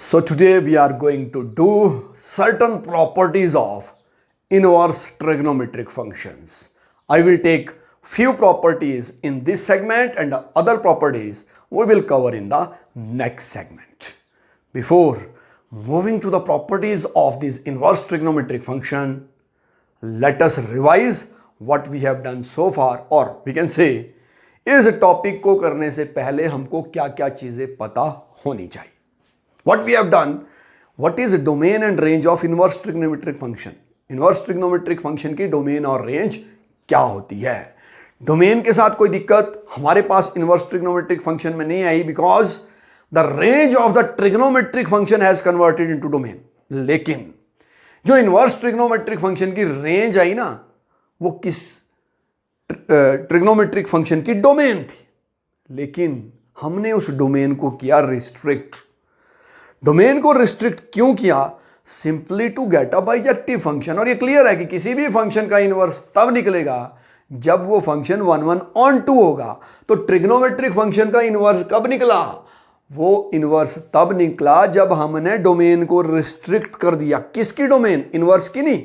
So today we are going to do certain properties of inverse trigonometric functions. I will take few properties in this segment and other properties we will cover in the next segment. Before moving to the properties of this inverse trigonometric function, let us revise what we have done so far, or we can say इस topic को करने से पहले हमको क्या क्या चीजें पता होनी चाहिए. What we have done, what is domain and range of inverse trigonometric function? Inverse trigonometric function की डोमेन और रेंज क्या होती है? डोमेन के साथ कोई दिक्कत हमारे पास इनवर्स ट्रिग्नोमेट्रिक फंक्शन में नहीं आई, because the range of the trigonometric function has converted into domain. लेकिन जो इनवर्स ट्रिग्नोमेट्रिक फंक्शन की रेंज आई ना, वो किस ट्रिग्नोमेट्रिक फंक्शन की डोमेन थी. लेकिन हमने उस डोमेन को किया रिस्ट्रिक्ट. डोमेन को रिस्ट्रिक्ट क्यों किया? Simply to get a bijective function. और ये क्लियर है कि किसी भी फंक्शन का इनवर्स तब निकलेगा जब वो फंक्शन 1/1/2 होगा. तो ट्रिग्नोमेट्रिक फंक्शन का इनवर्स कब निकला? वो इनवर्स तब निकला जब हमने डोमेन को रिस्ट्रिक्ट कर दिया. किसकी डोमेन? इनवर्स की नहीं,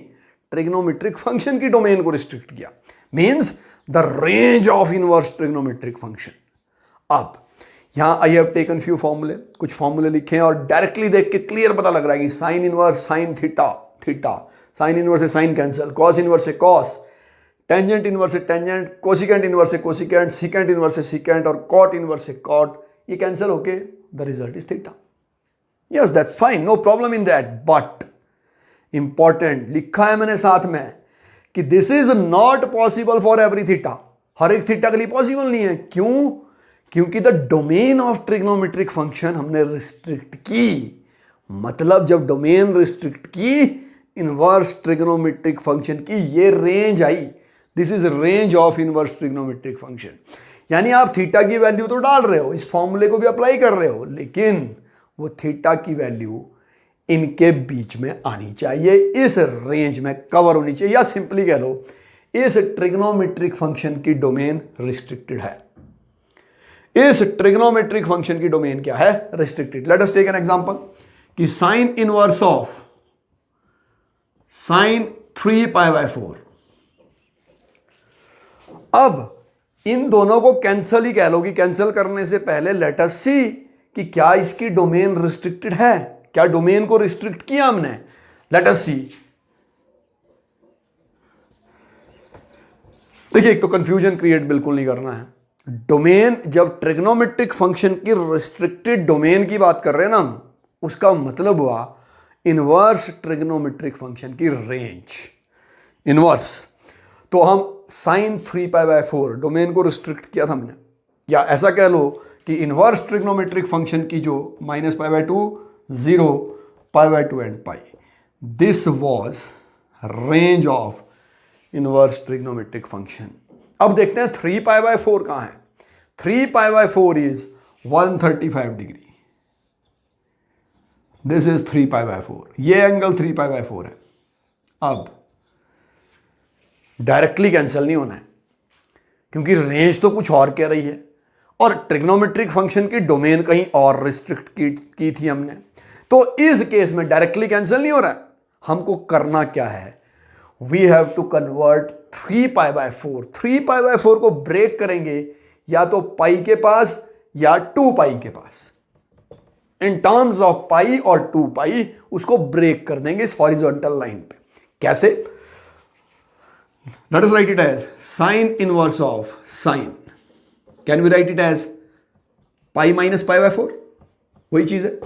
ट्रिग्नोमेट्रिक फंक्शन की डोमेन को रिस्ट्रिक्ट किया. Means the range of inverse trigonometric function. अब यहां आई हैव टेकन फ्यू फॉर्मूले, कुछ फॉर्मूले लिखे हैं और डायरेक्टली देख के क्लियर पता लग रहा है कि sine inverse sine theta, theta sine inverse से साइन कैंसिल, कॉस इनवर्स से कॉस, टेंजेंट इनवर्स से टेंजेंट, कोसिकेंट इनवर्स से कोसिकेंट, सिकेंट इनवर्स से सिकेंट और कॉट इनवर्स से कॉट. ये कैंसिल होके the result is theta. Yes, that's fine, no problem in that. But important लिखा है मैंने साथ में कि this is not possible for every theta. हर एक थीटा के लिए पॉसिबल नहीं है. क्यों? क्योंकि the domain of trigonometric function हमने रिस्ट्रिक्ट की. मतलब जब डोमेन रिस्ट्रिक्ट की इनवर्स ट्रिग्नोमेट्रिक फंक्शन की ये range I. This is range of inverse trigonometric function. यानी आप थीटा की वैल्यू तो डाल रहे हो, इस फॉर्मूले को भी अप्लाई कर रहे हो, लेकिन वो थीटा की वैल्यू इनके बीच में आनी चाहिए, इस रेंज में कवर होनी चाहिए. या सिंपली कह लो इस ट्रिग्नोमेट्रिक फंक्शन की डोमेन रिस्ट्रिक्टेड है. इस ट्रिग्नोमेट्रिक फंक्शन की डोमेन क्या है? Restricted. Let us take an example कि साइन इनवर्स ऑफ साइन 3π/4. अब इन दोनों को कैंसिल ही कह लो कि कैंसिल करने से पहले लेट अस सी कि क्या इसकी डोमेन रिस्ट्रिक्टेड है, क्या डोमेन को रिस्ट्रिक्ट किया हमने. लेट अस सी. देखिए, एक तो कंफ्यूजन क्रिएट बिल्कुल नहीं करना है. डोमेन, जब ट्रिग्नोमेट्रिक फंक्शन की रिस्ट्रिक्टेड डोमेन की बात कर रहे हैं ना हम, उसका मतलब हुआ इनवर्स ट्रिग्नोमेट्रिक फंक्शन की रेंज. इनवर्स तो हम साइन 3π/4 डोमेन को रिस्ट्रिक्ट किया था हमने. या ऐसा कह लो कि इनवर्स ट्रिग्नोमेट्रिक फंक्शन की जो -π/2, 0, π/2 and π, this was range of inverse trigonometric function. अब देखते हैं 3π/4 कहां है. 3π/4 इज 135 डिग्री. This is 3π/4. ये एंगल 3π/4 है. अब डायरेक्टली कैंसिल नहीं होना है क्योंकि रेंज तो कुछ और कह रही है और ट्रिग्नोमेट्रिक फंक्शन की डोमेन कहीं और रिस्ट्रिक्ट की थी हमने. तो इस केस में डायरेक्टली कैंसिल नहीं हो रहा है. हमको करना क्या है? We have to convert 3π/4. 3π/4 को ब्रेक करेंगे या तो पाई के पास या 2π के पास. इन टर्म्स ऑफ पाई और 2π उसको ब्रेक कर देंगे इस हॉरिजॉन्टल लाइन पे. कैसे? Let us write it as sine inverse of sine. Can we write it as pi minus π/4? वही चीज है.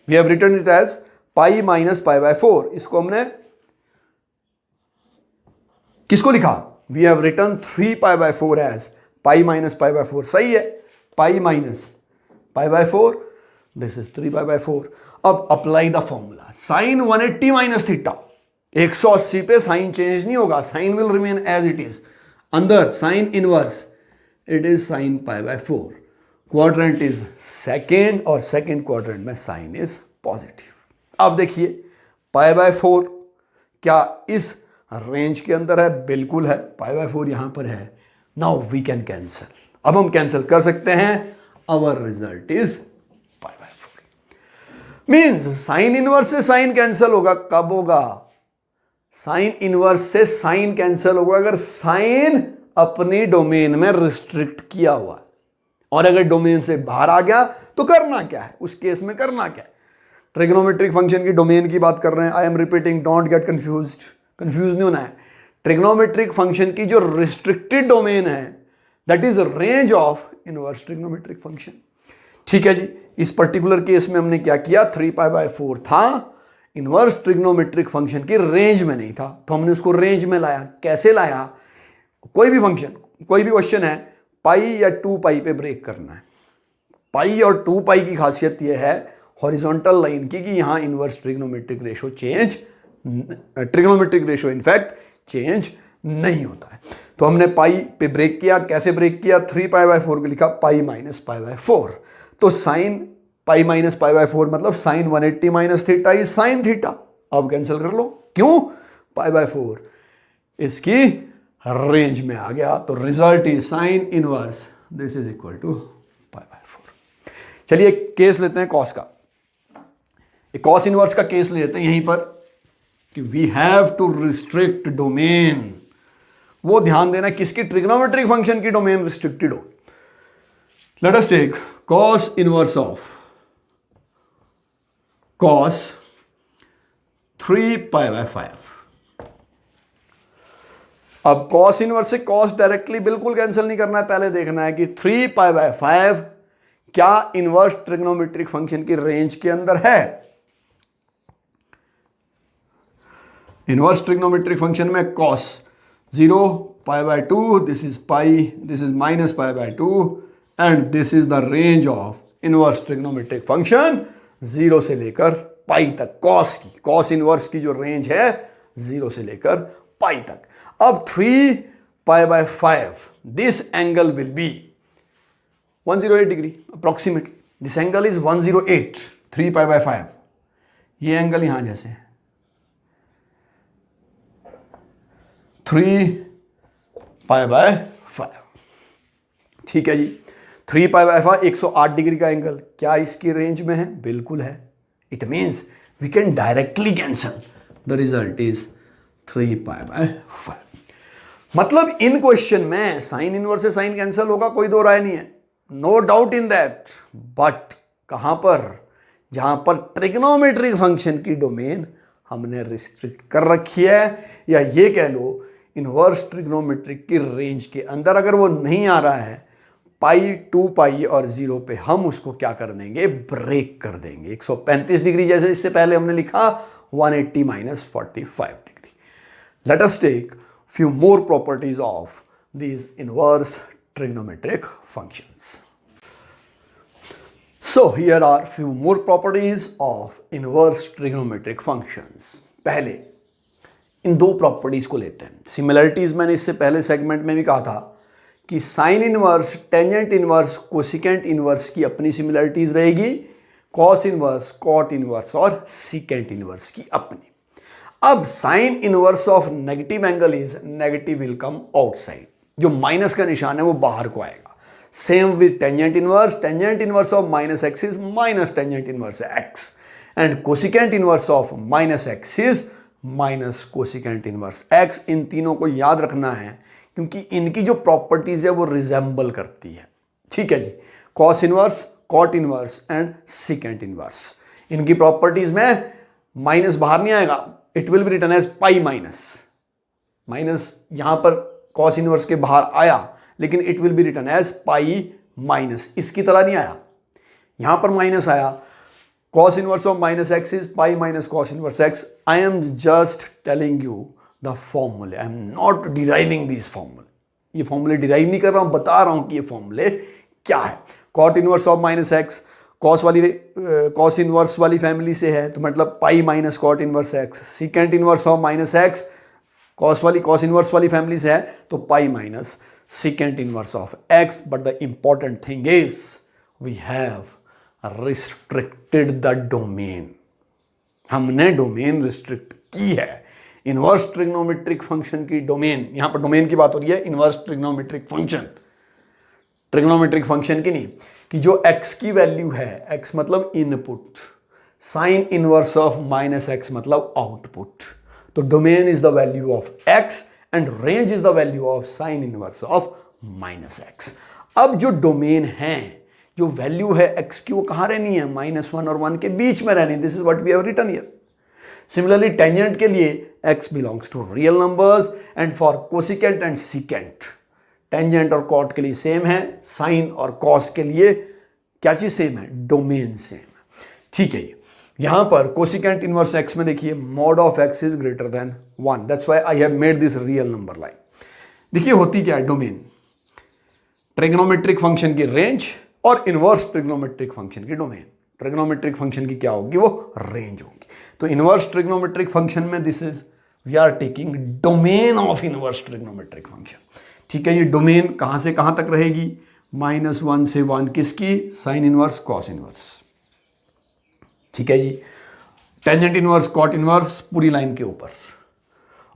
We have written it as pi minus π/4. इसको हमने किसको लिखा? We have written 3π/4 as pi minus π/4. सही है, पाई माइनस π/4, दिस इज 3π/4. अब apply the formula. Sine 180 minus theta, 180 पे साइन चेंज नहीं होगा, sine will remain as it is. अंदर sine inverse, it is sine π/4. Quadrant is second और second quadrant में sine is positive. अब देखिए π/4 क्या इस रेंज के अंदर है? बिल्कुल है. π/4 यहां पर है. Now we can cancel. अब हम कैंसिल कर सकते हैं. Our result is π/4. Means sine inverse से साइन कैंसिल होगा, कब होगा? साइन इनवर्स से साइन कैंसिल होगा अगर साइन अपनी डोमेन में रिस्ट्रिक्ट किया हुआ है, और अगर डोमेन से बाहर आ गया तो करना क्या है? उस केस में करना क्या है? ट्रिग्नोमेट्रिक फंक्शन की डोमेन की बात कर रहे हैं। I am repeating, don't get confused, confuse नहीं होना है। ट्रिग्नोमेट्रिक फंक्शन की जो रिस्ट्रिक्टेड डोमेन है that is range of inverse trigonometric function. ठीक है जी, इस पर्टिकुलर केस में हमने क्या किया, 3π/4 था, इनवर्स ट्रिग्नोमेट्रिक फंक्शन की रेंज में नहीं था, तो हमने उसको रेंज में लाया। कैसे लाया? कोई भी फंक्शन, कोई भी क्वेश्चन है, पाई या 2π पे ब्रेक करना है। पाई और 2π की खासियत यह है हॉरिजॉन्टल लाइन की कि यहां inverse trigonometric ratio change, trigonometric ratio in fact change नहीं होता है। तो हमने पाई पे ब्रेक किया। कैसे ब्रेक किया? 3π/4 को लिखा पाई माइनस π/4। तो साइन पाई माइनस π/4 मतलब sine 180 minus theta is sine theta. अब कैंसिल कर लो, क्यों? π/4 इसकी रेंज में आ गया, तो result is sine inverse this is equal to π/4। चलिए एक केस लेते हैं कॉस का, एक कॉस इनवर्स का केस लेते हैं यहीं पर कि we have to restrict domain. वो ध्यान देना किसकी? ट्रिग्नोमेट्रिक फंक्शन की डोमेन रिस्ट्रिक्टेड हो। Let us take cos inverse of cos 3π/5। अब cos इनवर्स से cos डायरेक्टली बिल्कुल कैंसिल नहीं करना है, पहले देखना है कि 3π/5 क्या इनवर्स ट्रिग्नोमेट्रिक फंक्शन की रेंज के अंदर है। इनवर्स ट्रिग्नोमेट्रिक फंक्शन में cos 0π/2, this is pi, this is minus π/2 and this is the range of inverse trigonometric function 0 से लेकर पाई तक। कॉस की, कॉस इनवर्स की जो रेंज है 0 से लेकर पाई तक। अब 3π/5 this angle will be 108 degree approximately. This angle is 108, 3π/5। ये एंगल यहां जैसे 3π/5। ठीक है जी, 3π/5 108 डिग्री का एंगल, क्या इसकी रेंज में है? बिल्कुल है। It means we can directly cancel, the result is 3π/5। मतलब इन क्वेश्चन में साइन इनवर्स से साइन कैंसल होगा, कोई दो राय नहीं है, no doubt in that. But कहां पर? जहां पर ट्रिग्नोमेट्रिक फंक्शन की डोमेन हमने रिस्ट्रिक्ट कर रखी है, या ये कह लो इनवर्स ट्रिग्नोमेट्रिक की रेंज के अंदर अगर वो नहीं आ रहा है, पाई 2π और 0 पे हम उसको क्या कर देंगे? ब्रेक कर देंगे। 135 डिग्री जैसे इससे पहले हमने लिखा 180 minus 45 degree. Let us take few more properties of these inverse trigonometric functions. So here are few more properties of inverse trigonometric functions. पहले इन दो प्रॉपर्टीज को लेते हैं। सिमिलरिटीज मैंने इससे पहले सेगमेंट में भी कहा था कि sine inverse, tangent inverse, cosecant inverse की अपनी सिमिलरिटीज रहेगी, कॉस इनवर्स, कॉट इनवर्स और सीकेंट इनवर्स की अपनी। अब sine inverse of negative angle is negative will come outside, जो माइनस का निशान है वो बाहर को आएगा। Same with tangent inverse of minus x is minus tangent inverse x, and cosecant inverse of minus x is minus cosecant inverse x. इन तीनों को याद रखना है क्योंकि इनकी जो प्रॉपर्टीज है वो रिजेंबल करती है। ठीक है जी, cos inverse, cot inverse and secant inverse, इनकी प्रॉपर्टीज में माइनस बाहर नहीं आएगा, it will be written as pi minus. Minus यहां पर कॉस इनवर्स के बाहर आया, लेकिन it will be written as pi minus. इसकी तरह नहीं आया, यहां पर माइनस आया। Cos inverse of minus x is pi minus cos inverse x. I am just telling you the फॉर्मूले, I am not deriving this फॉर्मूले। ये फॉर्मूले डिराइव नहीं कर रहा हूं, बता रहा हूं कि ये फॉर्मूले क्या है। Cot inverse of minus x cos inverse वाली फैमिली से है, तो मतलब pi minus cot inverse x. Secant inverse of minus x cos inverse वाली फैमिली से है, तो pi minus secant inverse of x. But the important thing is we have restricted the domain. हमने डोमेन रिस्ट्रिक्ट की है। Inverse trigonometric function की domain, यहां पर डोमेन की बात हो रही है, inverse trigonometric function, trigonometric function की नहीं, कि जो x की वैल्यू है, x मतलब input, sign inverse of minus x मतलब आउटपुट। तो domain is the value of x and range is the value of sine inverse of minus x. अब जो डोमेन है, जो वैल्यू है एक्स की, वो कहां रहनी है? -1 और 1 के बीच में रहनी। This is what we have written here. Similarly tangent के लिए x belongs to real numbers and for cosecant and secant tangent और कॉट के लिए सेम है, साइन और कॉस के लिए क्या चीज सेम है? डोमेन सेम है। ठीक है, यहां पर कोसिकेंट इनवर्स x में देखिए mod of x is greater than 1, that's why I have made this real number line. देखिए होती क्या है डोमेन? ट्रिग्नोमेट्रिक फंक्शन की रेंज और इनवर्स ट्रिग्नोमेट्रिक फंक्शन की डोमेन। ट्रिग्नोमेट्रिक फंक्शन की क्या होगी? वो रेंज होगी। तो इनवर्स ट्रिग्नोमेट्रिक फंक्शन में this is we are taking domain of inverse trigonometric function. ठीक है, ये डोमेन कहां से कहां तक रहेगी? -1 से 1 किसकी? Sine inverse cos inverse. ठीक है जी, टेंजेंट इनवर्स कॉट इनवर्स पूरी लाइन के ऊपर,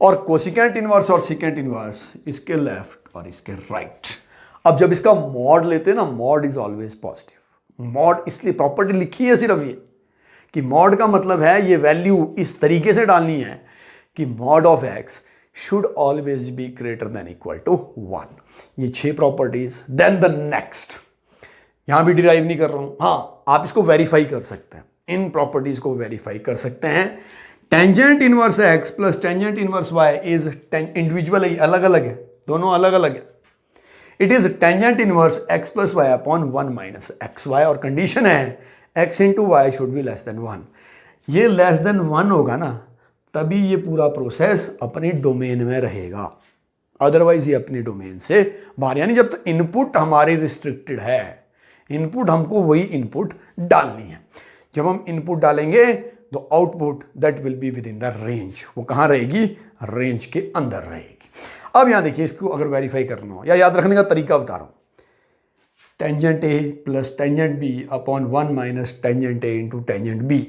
और कोसिकेंट इनवर्स और सिकेंट इनवर्स इसके लेफ्ट और इसके राइट। अब जब इसका मॉड लेते हैं ना, mod is always positive. Mod इसलिए प्रॉपर्टी लिखी है सिर्फ ये कि मॉड का मतलब है ये वैल्यू इस तरीके से डालनी है कि mod of x should always be greater than equal to 1। ये 6 प्रॉपर्टीज। देन द नेक्स्ट, यहां भी डिराइव नहीं कर रहा हूं, हाँ आप इसको वेरीफाई कर सकते हैं, इन प्रॉपर्टीज को वेरीफाई कर सकते हैं। Tangent inverse x plus tangent inverse y is individual, अलग अलग है, दोनों अलग अलग है। It is tangent inverse x plus y upon 1 minus x y, और कंडीशन है x into y should be less than 1। ये लेस देन 1 होगा ना, तभी ये पूरा प्रोसेस अपने डोमेन में रहेगा, अदरवाइज ये अपने डोमेन से बाहर। यानी जब तक इनपुट हमारी रिस्ट्रिक्टेड है, इनपुट हमको वही इनपुट डालनी है। जब हम इनपुट डालेंगे तो output that will be with in the range. वो कहां रहेगी? रेंज के अंदर रहेगी। अब यहां देखिए, इसको अगर वेरीफाई करना हो या याद रखने का तरीका बता रहा हूं, टेंजेंट ए plus tangent B upon 1 minus tangent ए इंटू टेंजेंट बी।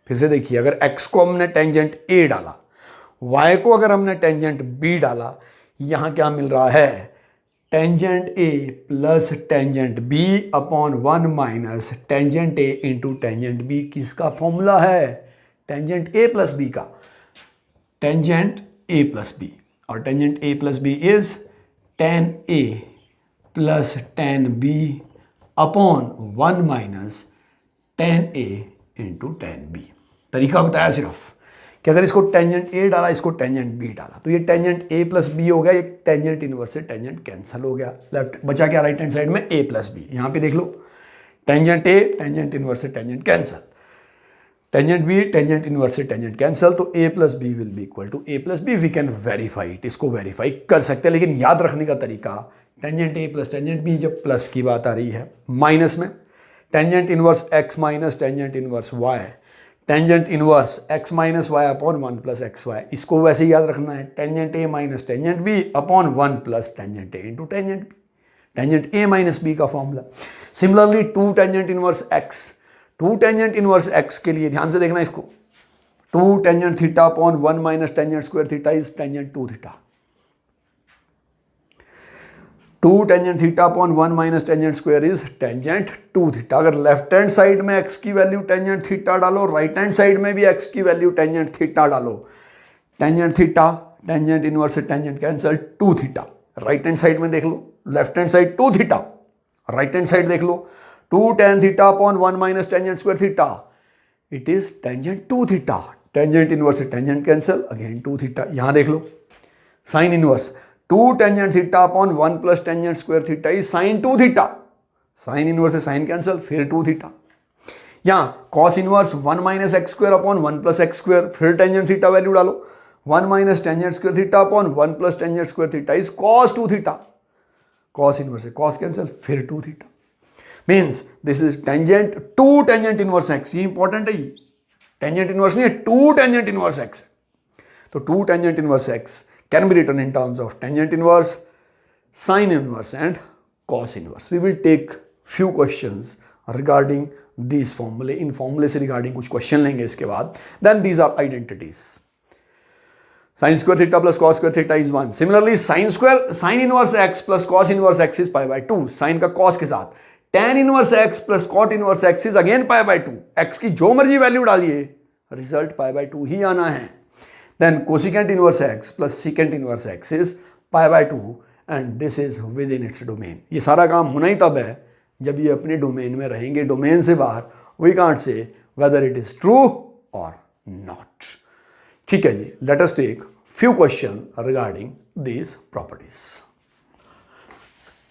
फिर से देखिए, अगर x को हमने टेंजेंट ए डाला, y को अगर हमने टेंजेंट बी डाला, यहां क्या मिल रहा है? टेंजेंट ए plus tangent B upon 1 minus tangent ए इंटू टेंजेंट बी। किसका फॉर्मूला है? टेंजेंट ए प्लस बी का। टेंजेंट ए प्लस बी, और tangent A plus B is tan A plus tan B upon 1 minus tan A into tan B. तरीका बताया सिर्फ कि अगर इसको टेंजेंट ए डाला, इसको टेंजेंट बी डाला, तो ये टेंजेंट ए प्लस बी हो गया, ये टेंजेंट इनवर्स से टेंजेंट कैंसिल हो गया, लेफ्ट बचा क्या? राइट हैंड साइड में ए प्लस बी। यहां पे देख लो, टेंजेंट ए टेंजेंट इनवर्स से tangent cancel, tangent b tangent inverse से टेंजेंट कैंसिल, तो a plus b will be equal to a plus b. We can verify it, इसको verify कर सकते हैं, लेकिन याद रखने का तरीका, टेंजेंट ए प्लस टेंजेंट बी जब प्लस की बात आ रही है, माइनस में tangent inverse x minus tangent inverse y, tangent inverse x minus Y upon 1 plus x y, इसको वैसे ही याद रखना है, tangent a minus tangent B upon 1 plus tangent A into tangent b, tangent a minus b का formula. Similarly 2 tangent inverse x, 2 tangent inverse x के लिए ध्यान से देखना इसको, 2 tangent theta upon 1 minus tangent square theta is tangent 2 theta. 2 tangent theta upon 1 minus tangent square is tangent 2 theta. अगर left hand side में x की value tangent theta डालो, राइट हैंड साइड में भी x की वैल्यू टेंजेंट थीटा डालो, tangent theta tangent inverse से tangent cancel 2 theta. Right hand side में देख लो, left hand side 2 theta, right hand side देख लो 2 tan theta upon 1 minus tangent square theta, it is tangent 2 theta. Tangent inverse से tangent cancel, again 2 theta. यहां देख लो sine inverse 2 tangent theta upon 1 plus tangent square theta is sine 2 theta, sine inverse से sine cancel, फिर 2 theta. यहां cos inverse 1 minus x square upon 1 plus x square, फिर tangent theta value डालो, 1 minus tangent square theta upon 1 plus tangent square theta is cos 2 theta, cos inverse से cos cancel, फिर 2 theta. Means this is tangent 2 tangent inverse x. ये important है, ये tangent inverse नहीं है, 2 tangent inverse x. तो 2 tangent inverse x can be written in terms of tangent inverse, sine inverse and cos inverse. We will take few questions regarding these formulae. In formulae से regarding कुछ question लेंगे इसके बाद. Then these are identities. Sin square theta plus cos square theta is 1. Similarly, sin inverse x plus cos inverse x is pi by 2. Sin का cos के साथ. tan inverse x plus cot inverse x is again pi by 2। x की जो मर्जी value डालिए result pi by 2 ही आना है। Then cosecant inverse x plus secant inverse x is pi by 2 and this is within its domain. ये सारा काम होना ही तब है जब ये अपने डोमेन में रहेंगे। डोमेन से बाहर we can't say whether it is true और नॉट। ठीक है जी, let us take few question regarding these properties.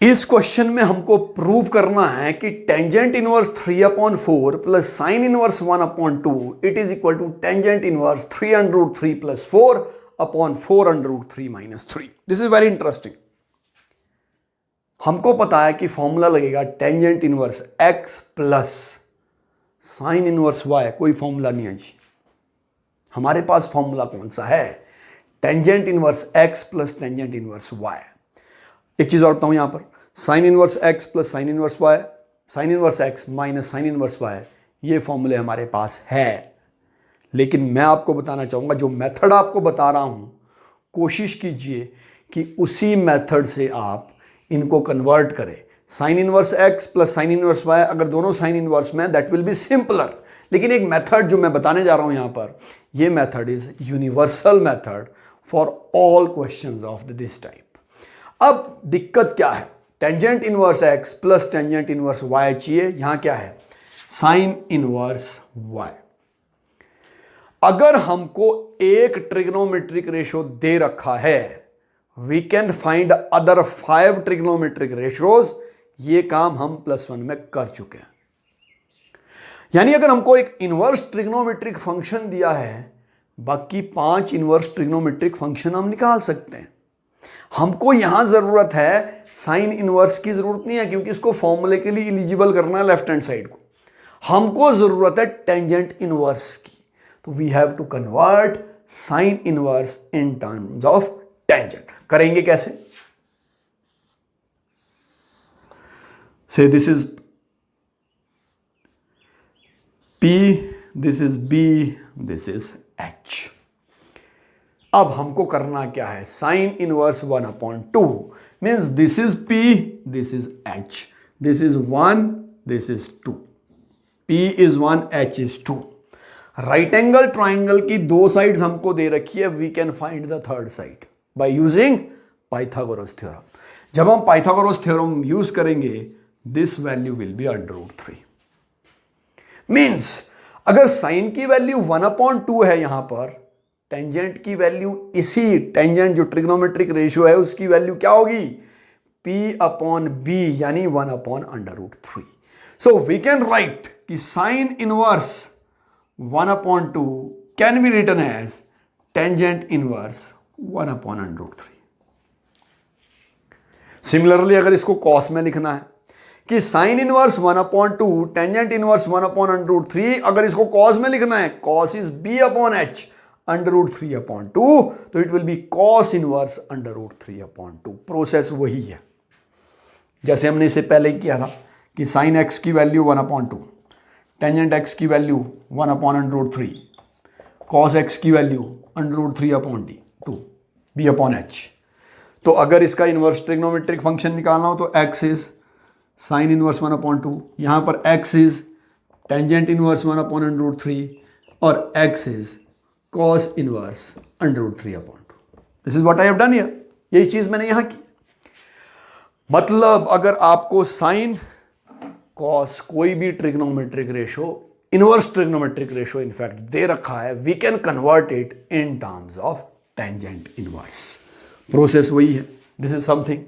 इस क्वेश्चन में हमको प्रूव करना है कि tangent inverse 3/4 plus sine inverse 1/2 it is equal to tangent inverse 3√3 plus 4/4√3 minus 3। This is very interesting. हमको पता है कि फॉर्मूला लगेगा tangent inverse x plus sine inverse y। कोई फॉर्मूला नहीं है जी, हमारे पास फॉर्मूला कौन सा है? Tangent inverse x plus tangent inverse y। एक चीज और बताऊं यहां पर, sign inverse x plus sine inverse y, sign inverse x minus sine inverse y, ये फॉर्मूले हमारे पास है। लेकिन मैं आपको बताना चाहूंगा, जो मेथड आपको बता रहा हूं, कोशिश कीजिए कि उसी मेथड से आप इनको कन्वर्ट करें। Sign inverse x plus sine inverse y, अगर दोनों साइन इनवर्स में, दैट विल बी सिंपलर। लेकिन एक मेथड जो मैं बताने जा रहा हूं यहां पर, ये method is universal method for all questions of this type. अब दिक्कत क्या है? Tangent inverse x plus tangent inverse y चाहिए। यहां क्या है? Sine inverse y। अगर हमको एक ट्रिग्नोमेट्रिक रेशो दे रखा है, we can find other 5 trigonometric ratios. ये काम हम +1 में कर चुके हैं। यानी अगर हमको एक इनवर्स ट्रिग्नोमेट्रिक फंक्शन दिया है, बाकी 5 इनवर्स ट्रिग्नोमेट्रिक फंक्शन हम निकाल सकते हैं। हमको यहां जरूरत है साइन इनवर्स की, जरूरत नहीं है क्योंकि इसको फॉर्मूले के लिए एलिजिबल करना है लेफ्ट हैंड साइड को। हमको जरूरत है टेंजेंट इनवर्स की, तो we have to convert sine inverse in terms of tangent. करेंगे कैसे? Say this is P, this is B, this is H। अब हमको करना क्या है? Sine inverse 1/2 means this is P, this is H, this is 1, this is 2। P is 1, H is 2। Right angle triangle की दो sides हमको दे रखी है, we can find the third side by using Pythagoras theorem. जब हम Pythagoras theorem use करेंगे, this value will be √3। Means अगर साइन की वैल्यू 1/2 है यहां पर, टेंजेंट की वैल्यू, इसी टेंजेंट जो ट्रिग्नोमेट्रिक रेशियो है उसकी वैल्यू क्या होगी? P/B यानी 1/√3। सो वी कैन राइट कि sine inverse 1/2 can be written as tangent inverse 1/√3। Similarly अगर इसको कॉस में लिखना है कि साइन इनवर्स 1/2 टेंजेंट इनवर्स 1/√3, अगर इसको कॉस में लिखना है, कॉस इज B/H √3/2, तो it will B cos inverse √3/2। Process वही है जैसे हमने इसे पहले किया था कि साइन x की वैल्यू 1/2, टेंजेंट x की वैल्यू 1/√3, कॉस x की वैल्यू √3/2 B/H। तो अगर इसका इनवर्स ट्रिग्नोमेट्रिक फंक्शन निकालना हो तो x इज साइन इनवर्स 1/2, यहां पर x इज टेंजेंट इनवर्स 1/√3 और x is cos inverse √3/2। This is what I have done here. यही चीज मैंने यहां की। मतलब अगर आपको साइन कॉस कोई भी trigonometric ratio, inverse trigonometric ratio in fact दे रखा है, we can convert it in terms of tangent inverse. Process वही है। This is something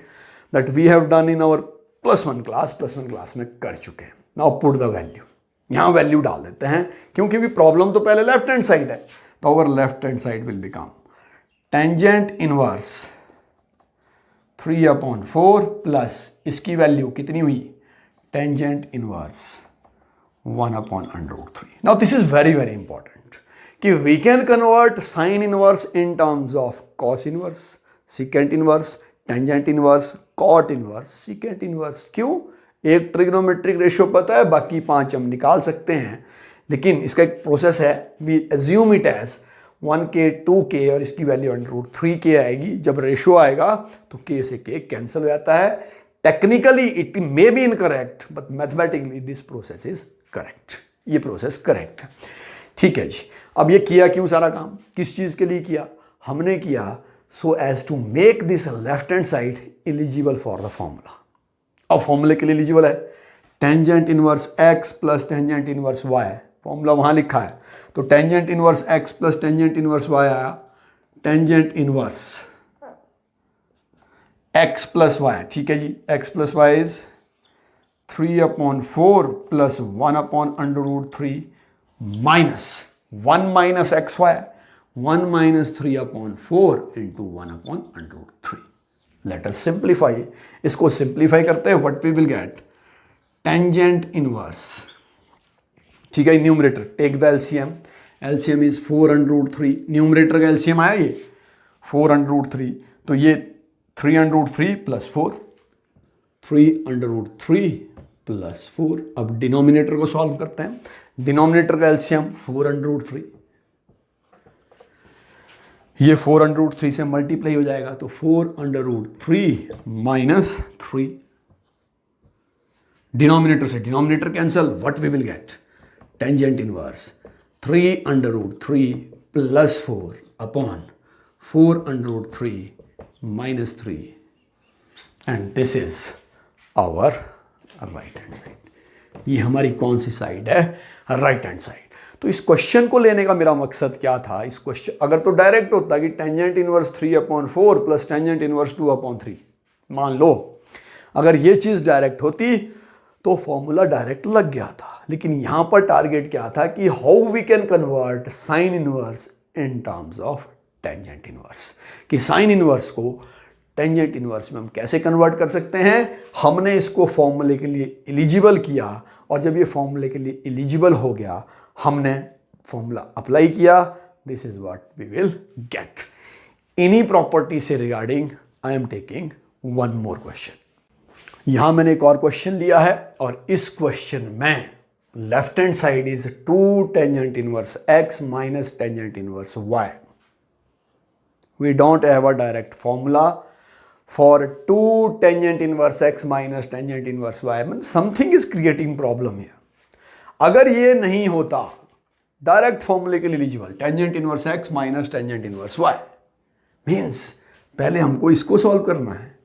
that we have done in our +1 class में कर चुके हैं। Now put the value. यहां वैल्यू डाल देते हैं क्योंकि भी प्रॉब्लम तो पहले लेफ्ट हैंड साइड है, तो our left hand side will become tangent inverse 3/4 plus इसकी वैल्यू कितनी हुई? Tangent inverse 1/√3। Now this is very very important कि we can convert sine inverse in terms of cos inverse, secant inverse, tangent inverse, cot inverse, secant inverse. क्यों? एक trigonometric ratio पता है, बाकी 5 हम निकाल सकते हैं। लेकिन इसका एक प्रोसेस है, we assume it as 1k 2k और इसकी वैल्यू √3k आएगी। जब रेशियो आएगा तो k से k कैंसिल हो जाता है। Technically it may be incorrect but mathematically this process is correct, ये प्रोसेस करेक्ट है। ठीक है जी, अब ये किया क्यों सारा काम, किस चीज़ के लिए किया, हमने किया so as to make this left hand side eligible for the formula. अब फॉर्मूले के लिए एलिजिबल है tangent inverse x plus tangent inverse y, formula वहाँ लिखा है, तो tangent inverse x plus tangent inverse y आया tangent inverse x plus y. ठीक है जी, x plus y is 3/4 plus 1/√3 minus 1 minus x y 1 minus 3/4 into 1/√3। Let us simplify, इसको simplify करते हैं what we will get tangent inverse. ठीक है, numerator take the LCM, LCM is 4√3, numerator का LCM आया ये 4√3, तो ये 3√3 प्लस 4, 3√3 प्लस 4। अब डिनोमिनेटर को सॉल्व करते हैं, डिनोमिनेटर का एलसीएम 4√3, ये 4√3 से मल्टीप्लाई हो जाएगा तो 4√3 माइनस 3, डिनोमिनेटर से denominator cancel, what we will get tangent inverse 3√3 plus 4 upon 4√3 minus 3 and this is our right hand side। ये हमारी कौन सी साइड है, राइट हैंड साइड। तो इस क्वेश्चन को लेने का मेरा मकसद क्या था, इस क्वेश्चन अगर तो डायरेक्ट होता कि tangent inverse 3/4 plus tangent inverse 2/3, मान लो अगर ये चीज़ डायरेक्ट होती तो फॉर्मूला डायरेक्ट लग गया था, लेकिन यहां पर टारगेट क्या था कि how we can convert sine inverse in terms of tangent inverse, कि साइन इनवर्स को टेंजेंट इनवर्स में हम कैसे कन्वर्ट कर सकते हैं। हमने इसको फॉर्मूले के लिए एलिजिबल किया और जब ये फॉर्मूले के लिए एलिजिबल हो गया हमने फॉर्मूला अप्लाई किया, this is what we will get. इन्हीं प्रॉपर्टी से regarding I am taking one more question. यहां मैंने एक और क्वेश्चन लिया है और इस क्वेश्चन में left hand side is 2 tangent inverse x minus tangent inverse y। We don't have a direct formula for 2 tangent inverse x minus tangent inverse y. Something is creating problem here. अगर ये नहीं होता direct फॉर्मूले के लिए eligible tangent inverse x minus tangent inverse y, means पहले हमको इसको सॉल्व करना है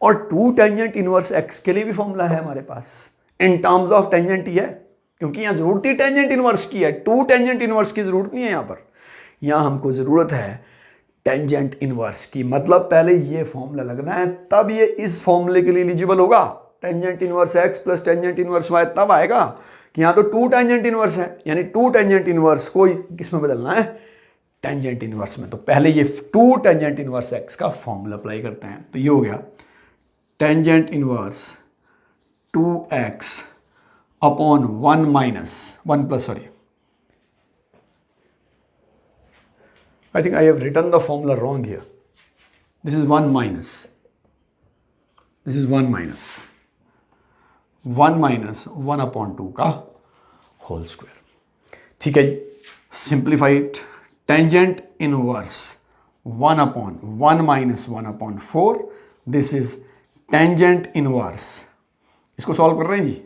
और 2 टेंजेंट इनवर्स x के लिए भी फॉर्मूला है हमारे पास इन टर्म्स ऑफ टेंजेंट ही है, क्योंकि यहाँ जरूरत ही टेंजेंट इनवर्स की है, 2 टेंजेंट इनवर्स की जरूरत नहीं है यहाँ पर। यहाँ हमको जरूरत है टेंजेंट इनवर्स की, मतलब पहले ये फॉर्मूला लगना है तब ये इस फॉर्मूले के लिए एलिजिबल होगा। Tangent inverse x plus tangent inverse y तब आएगा कि यहाँ तो 2 टेंजेंट इनवर्स है, यानी 2 टेंजेंट इनवर्स को किसमें बदलना है, टेंजेंट इनवर्स में। तो पहले ये 2 टेंजेंट इनवर्स x का फॉर्मूला अप्लाई करते हैं, तो ये हो गया tangent inverse 2x upon 1 minus 1 plus sorry I think I have written the formula wrong here. This is 1 minus. This is 1 minus 1/2 का होल स्क्वायर। ठीक है जी, simplify it, tangent inverse 1/1 minus 1/4, this is tangent inverse, इसको solve कर रहे हैं जी,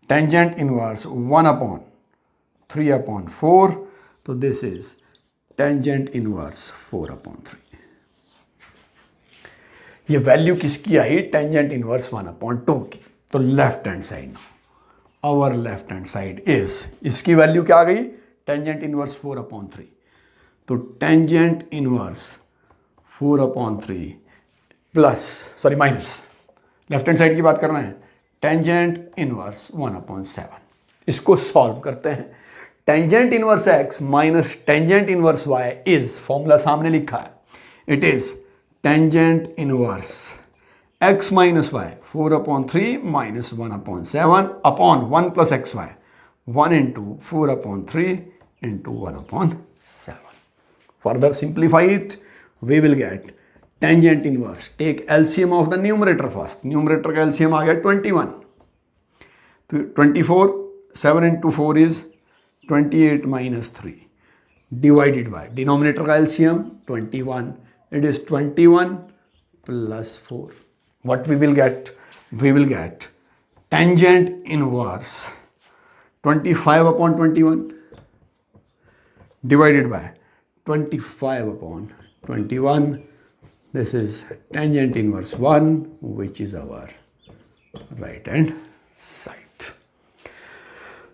tangent inverse 1/3/4, तो this is tangent inverse 4/3। ये वैल्यू किसकी आई, टेंजेंट इनवर्स 1/2 की। तो left hand side, our left hand side is, इसकी वैल्यू क्या आ गई, टेंजेंट इनवर्स 4/3, तो tangent inverse 4/3 plus sorry minus, left hand side की बात कर रहे हैं, टेंजेंट इनवर्स 1/7। इसको सॉल्व करते हैं, tangent inverse x minus tangent inverse y is, formula सामने लिखा है, it is tangent inverse x minus y 4/3 minus 1/7 upon 1 plus x y 1 into 4/3 into 1/7। Further simplify it, we will get tangent inverse, take LCM of the numerator first, numerator का LCM आ गया 21, तो 24, 7 इंटू 4 इज 28 minus 3 divided by denominator का LCM 21, it is 21 plus 4, what we will get? We will get tangent inverse 25 upon 21 divided by 25 upon 21. This is tangent inverse 1, which is our right hand side.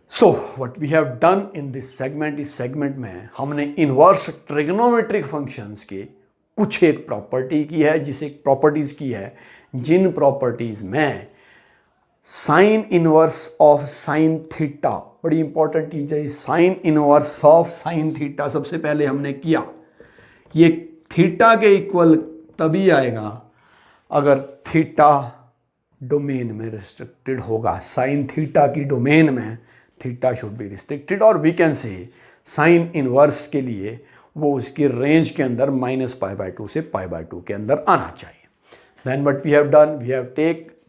So what we have done in this segment, इस segment में हमने inverse trigonometric functions के कुछ एक property की है, जिसे properties की है, जिन प्रॉपर्टीज में sine inverse of sine theta, बड़ी इंपॉर्टेंट चीज है sine inverse of sine theta. सबसे पहले हमने किया, ये थीटा के इक्वल तभी आएगा अगर थीटा डोमेन में रिस्ट्रिक्टेड होगा। साइन थीटा की डोमेन में थीटा शुड बी रिस्ट्रिक्टेड, और we can say sine inverse के लिए वो उसकी रेंज के अंदर -π/2 से π/2 के अंदर आना चाहिए। Then what we have done, we have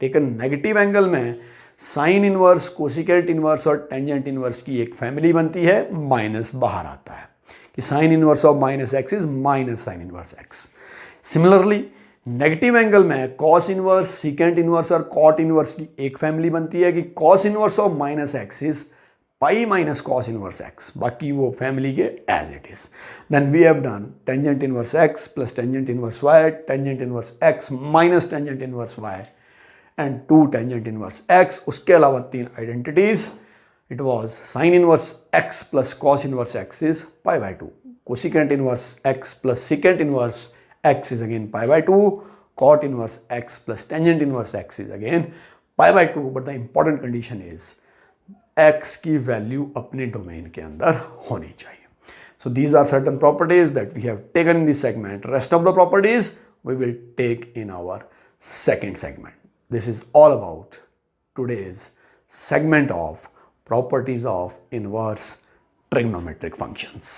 taken negative angle में साइन इनवर्स, कोसिकेंट इनवर्स और टेंजेंट इनवर्स की एक फैमिली बनती है, माइनस बाहर आता है कि sine inverse of -x is minus sine inverse x। Similarly negative angle में कॉस इनवर्स, सीकेंट इनवर्स और कॉट इनवर्स की एक फैमिली बनती है कि cos inverse of -x is pi minus cos inverse x, बाकी वो फैमिली के as it is. Then we have done tangent inverse x plus tangent inverse y, tangent inverse x minus tangent inverse y and 2 tangent inverse x। उसके अलावा 3 identities, it was sine inverse x plus cos inverse x is π/2, cosecant inverse x plus secant inverse x is again π/2, cot inverse x plus tangent inverse x is again π/2, but the important condition is x की value अपने domain के अंदर होनी चाहिए। So these are certain properties that we have taken in this segment. Rest of the properties we will take in our second segment. This is all about today's segment of properties of inverse trigonometric functions.